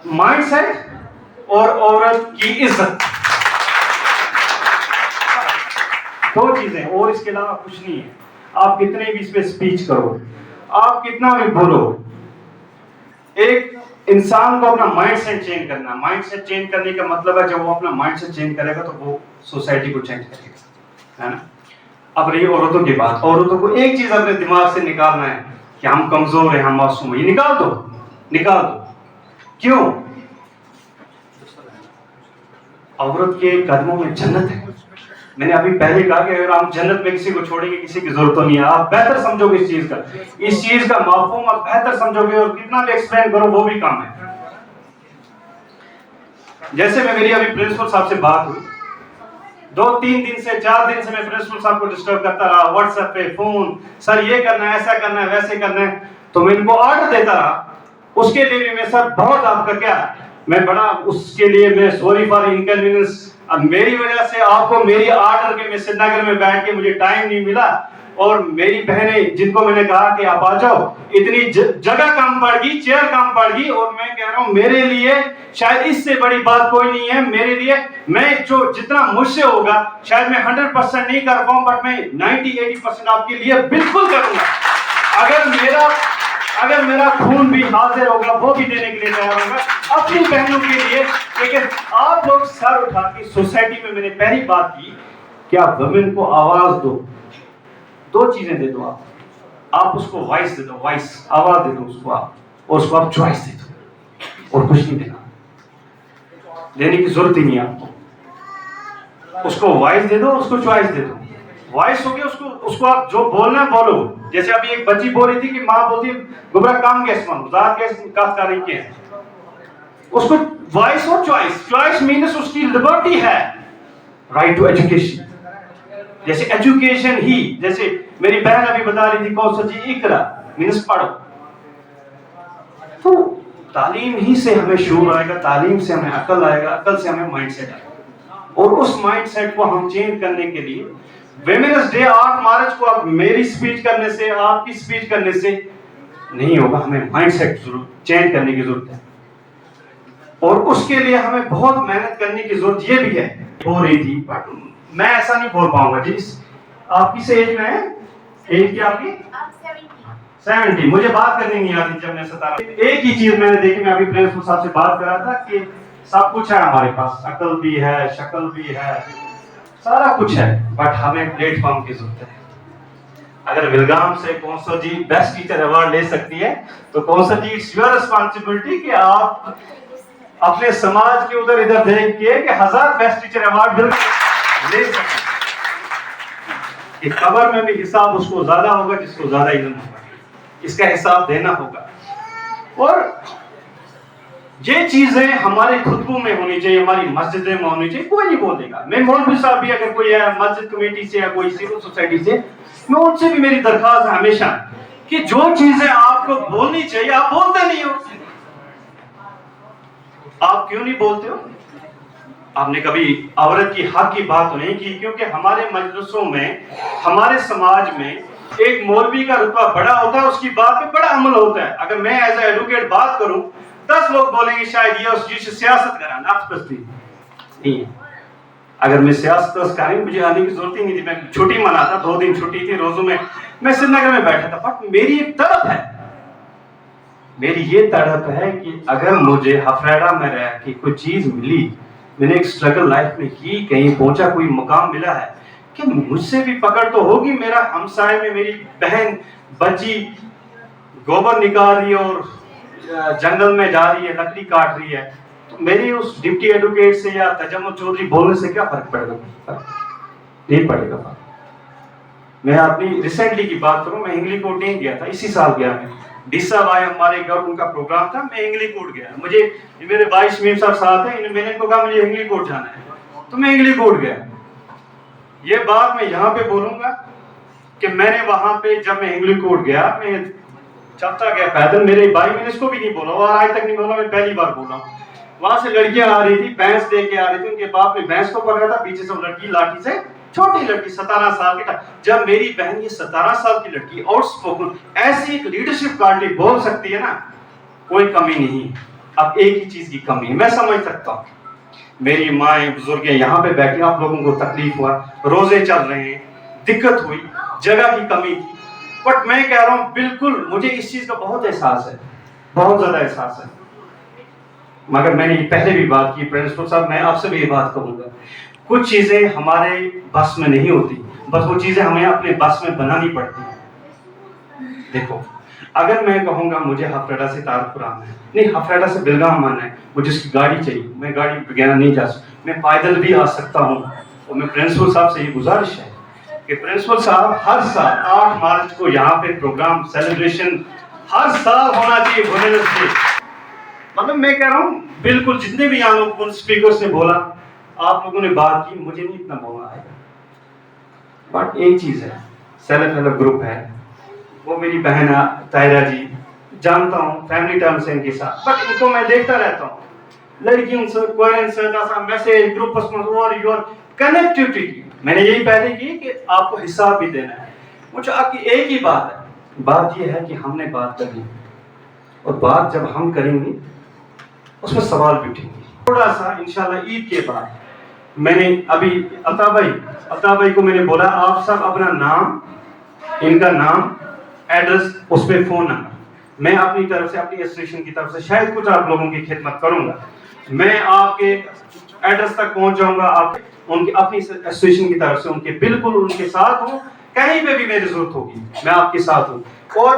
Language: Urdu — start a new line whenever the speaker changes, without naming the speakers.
مائنڈ سیٹ اور عورت کی عزت، دو چیزیں، اور اس کے علاوہ کچھ نہیں ہے. آپ کتنے بھی اس پہ اسپیچ کرو، آپ کتنا بھی بولو، ایک انسان کو اپنا مائنڈ سیٹ چینج کرنا. مائنڈ سیٹ چینج کرنے کا مطلب ہے جب وہ اپنا مائنڈ سیٹ چینج کرے گا تو وہ سوسائٹی کو چینج کرے گا، ہے نا. اب رہی عورتوں کی بات، عورتوں کو ایک چیز اپنے دماغ سے نکالنا ہے کہ ہم کمزور ہیں، ہم معصوم ہیں. یہ نکال دو، نکال دو. کیوں؟ عورت کے قدموں میں جنت ہے. میں نے ابھی پہلے کہا کہ اگر ہم جنت میں کسی کو چھوڑیں گے کسی کی ضرورت تو نہیں ہے. آپ بہتر سمجھو گے اس چیز کا مفہوم آپ بہتر سمجھو گے، اور کتنا بھی ایکسپلین کرو وہ بھی کم ہے. جیسے میری ابھی پرنسپل صاحب سے بات ہوئی، 2-3 دن سے 4 دن سے میں پرنسپل صاحب کو ڈسٹرب کرتا رہا، واٹس ایپ پہ فون، سر یہ کرنا ہے، ایسا کرنا ہے، ویسے کرنا ہے. تو میں ان کو آرڈر دیتا رہا. اس کے لیے بھی میں سر بہت آپ کا کیا، میں بڑا اس کے لیے میں سوری فار انکنوینئنس. اب میری وجہ سے آپ کو میری آرڈر کے میں سری نگر میں بیٹھ کے مجھے ٹائم نہیں ملا، اور میری بہنیں جن کو میں نے کہا کہ آپ آ جاؤ، اتنی جگہ کم پڑ گئی، چیئر کم پڑ گئی. اور میں کہہ رہا ہوں میرے لیے شاید اس سے بڑی بات کوئی نہیں ہے. میرے لیے میں جو جتنا مجھ سے ہوگا شاید میں 100% نہیں کر پاؤں، بٹ میں 90-80% آپ کے لیے بالکل کروں گا. اگر میرا خون بھی حاضر ہوگا وہ بھی دینے کے لیے تیار ہوگا اپنی بہنوں کے لیے. لیکن آپ لوگ سر اٹھا کے سوسائٹی میں، میں نے پہلی بات کی کہ آپ ویمن کو آواز دو. 2 چیزیں دے دو. آپ اس کو وائس دے دو، وائس آواز دے دو اس کو، اور اس کو آپ چوائس دے دو، اور کچھ نہیں دینا، دینے کی ضرورت ہی نہیں آپ کو. اس کو وائس دے دو، اس کو چوائس دے دو. وائس ہو گیا، اس کو آپ جو بولنا ہے بولو. جیسے ابھی ایک بچی بول رہی تھی کہ ماں بولتی گبرا کام کیس من ذات کیس کات کا نہیں کیا. اس کو وائس اور چوائس. چوائس مینس اس کی لبرٹی ہے، رائٹ ٹو ایجوکیشن. جیسے ایجوکیشن ہی، جیسے میری بہن ابھی بتا رہی تھی کون سا جی اقرا مینس پڑھو. تو تعلیم ہی سے ہمیں شعور آئے گا، تعلیم سے ہمیں عقل آئے گا، عقل سے ہمیں مائنڈ سیٹ آئے گا. اور اس مائنڈ سیٹ کو ہم چینج کرنے کے لیے ویمنس ڈے 8 مارچ کو اب میری سپیچ کرنے سے، آپ کی سپیچ کرنے سے نہیں ہوگا. ہمیں مائنڈ سیٹ چینج کرنے کی ضرورت ہے، اور اس کے لیے ہمیں بہت محنت کرنے کی ضرورت یہ بھی ہے. ہو رہی تھی بٹ میں ایسا نہیں بول پاؤں گا. جی آپ کس ایج میں ہے؟ ایج کیا آپ کی؟ 70. مجھے بات کرنی نہیں آتی. جب میں 17، ایک ہی چیز میں نے دیکھی، میں ابھی پرنسپل صاحب سے بات کر رہا تھا کہ سب کچھ ہے ہمارے پاس، عقل بھی ہے، شکل بھی ہے، سارا کچھ ہے، بٹ ہمیں پلیٹ فارم کی ضرورت ہے. اگر ولگام سے کونسل جی بیسٹ ٹیچر ایوارڈ لے سکتی ہے تو کونسل جی اٹس یور ریسپانسبلٹی کہ آپ اپنے سماج کے ادھر ادھر دیکھ کے کہ 1000 بیسٹ ٹیچر ایوارڈ لے سکتے. کہ قبر میں بھی حساب اس کو زیادہ ہوگا جس کو زیادہ علم ہوگا. اس کا حساب دینا ہوگا. اور یہ چیزیں ہمارے خطبوں میں ہونی چاہیے، ہماری مسجدیں میں ہونی چاہیے. کوئی نہیں بولے گا. میں مولوی صاحب بھی اگر کوئی ہے مسجد کمیٹی سے یا کوئی سول سوسائٹی سے، میں ان سے بھی میری درخواست ہے ہمیشہ کہ جو چیزیں آپ کو بولنی چاہیے آپ بولتے نہیں ہو. آپ کیوں نہیں بولتے ہو؟ آپ نے کبھی عورت کی حق کی بات تو نہیں کی، کیونکہ ہمارے مجلسوں میں، ہمارے سماج میں ایک مولوی کا رتبہ بڑا ہوتا ہے، اس کی بات پہ بڑا عمل ہوتا ہے. اگر میں ایز اے ایڈوکیٹ بات کروں 10 لوگ بولیں گے شاید یہ اس جیسے سیاست کرانا آپ پستی نہیں ہے. اگر میں سیاست کریں مجھے آنے کی ضرورت ہی نہیں تھی. میں چھٹی مناتا، 2 دن چھٹی تھی روزوں میں سری نگر میں بیٹھا تھا. بٹ میری ایک تڑپ ہے، میری یہ تڑپ ہے کہ اگر مجھے ہفریڑا میں رہ کے کوئی چیز ملی، میں نے ایک سٹرگل لائف میں کی، کہیں پہنچا، کوئی مقام ملا ہے، کہ مجھ سے بھی پکڑ تو ہوگی. میرا ہمسائے میں میری بہن بچی گوبر نکال رہی ہے اور جنگل میں جا رہی ہے، لکڑی کاٹ رہی ہے، تو میری اس ڈپٹی ایڈوکیٹ سے یا تجمل چودھری بولنے سے کیا فرق پڑے گا؟ نہیں پڑے گا. میں اپنی ریسنٹلی کی بات کروں، میں انگلی کوٹ نہیں گیا تھا، اسی سال گیا. میں ڈی صاحب آئے ہمارے گھر، ان کا پروگرام تھا، میں انگلی کوٹ گیا. مجھے میرے بھائی شمیم صاحب ساتھ ہیں، میں نے ان کو کہا مجھے انگلی کوٹ جانا ہے، تو میں انگلی کوٹ گیا. یہ بات میں یہاں پہ بولوں گا کہ میں نے وہاں پہ جب میں انگلی کوٹ گیا، میں چلتا گیا پیدل. میرے بھائی میں نے اس کو بھی نہیں بولا، اور آج تک نہیں بولا، میں پہلی بار بولا. وہاں سے لڑکیاں آ رہی تھی، بھینس دے کے آ رہی تھی، ان کے باپ نے بھینس کو پکڑا تھا، پیچھے سے لڑکی لاٹھی سے، چھوٹی لڑکی 17 سال کی. جب میری بہن یہ 17 سال کی لڑکی آؤٹ اسپوکن ایسی ایک لیڈرشپ کوالٹی بول سکتی ہے نا، کوئی کمی نہیں. اب ایک ہی چیز کی کمی ہے. میں سمجھ سکتا ہوں میری مائیں بزرگیں یہاں پہ بیٹھی, آپ لوگوں کو تکلیف ہوا, روزے چل رہے ہیں, دقت ہوئی, جگہ کی کمی تھی, بٹ میں کہہ رہا ہوں بالکل مجھے اس چیز کا بہت احساس ہے, بہت زیادہ احساس ہے. مگر میں نے پہلے بھی بات کی پرنسپل صاحب, میں آپ سے بھی یہ بات کہوں گا, کچھ چیزیں ہمارے بس میں نہیں ہوتی, بس وہ چیزیں ہمیں اپنے بس میں بنانی پڑتی ہیں. دیکھو اگر میں کہوں گا مجھے ہفریڈا سے تارپور آنا ہے, نہیں ہفریڈا سے بیلگام آنا ہے, مجھے اس کی گاڑی چاہیے, میں گاڑی وغیرہ نہیں جا سکتا, میں پیدل بھی آ سکتا ہوں. اور میں پرنسپل صاحب سے یہ گزارش ہے کہ پرنسپل صاحب ہر سال 8 مارچ کو یہاں پہ پروگرام سیلیبریشن ہر سال ہونا چاہیے بھونیسور سے. مطلب میں کہہ رہا ہوں بالکل جتنے بھی یہاں لوگ اسپیکرز نے بولا, آپ لوگوں نے بات کی, مجھے نہیں اتنا بولنا ہے, بٹ ایک چیز ہے, سیلف ہیلپ گروپ ہے, وہ میری بہن طاہرہ جی, جانتا ہوں فیملی ٹائم سے ان کے ساتھ, بٹ ان کو میں دیکھتا رہتا ہوں, لڑکیوں سے کوئرن سے میسیج گروپس میں اور یور کنیکٹیوٹی. میں نے یہی پہلے کی کہ آپ کو حساب بھی دینا ہے. مجھے آپ کی ایک ہی بات ہے, بات یہ ہے کہ ہم نے بات کرنی, اور بات جب ہم کریں گے اس میں سوال بھی اٹھیں گے. تھوڑا سا انشاءاللہ عید کے بعد میں نے ابھی عطا بھائی کو میں نے بولا آپ سب اپنا نام, ان کا نام, ایڈریس, اس پہ فون نمبر, میں اپنی طرف سے اپنی ایسوسیشن کی طرف سے شاید کچھ آپ لوگوں کی خدمت کروں گا. میں آپ کے ایڈریس تک پہنچ جاؤں گا, آپ ان کی اپنی ایسوسیشن کی طرف سے ان کے بالکل ان کے ساتھ ہوں, کہیں پہ بھی میری ضرورت ہوگی میں آپ کے ساتھ ہوں. اور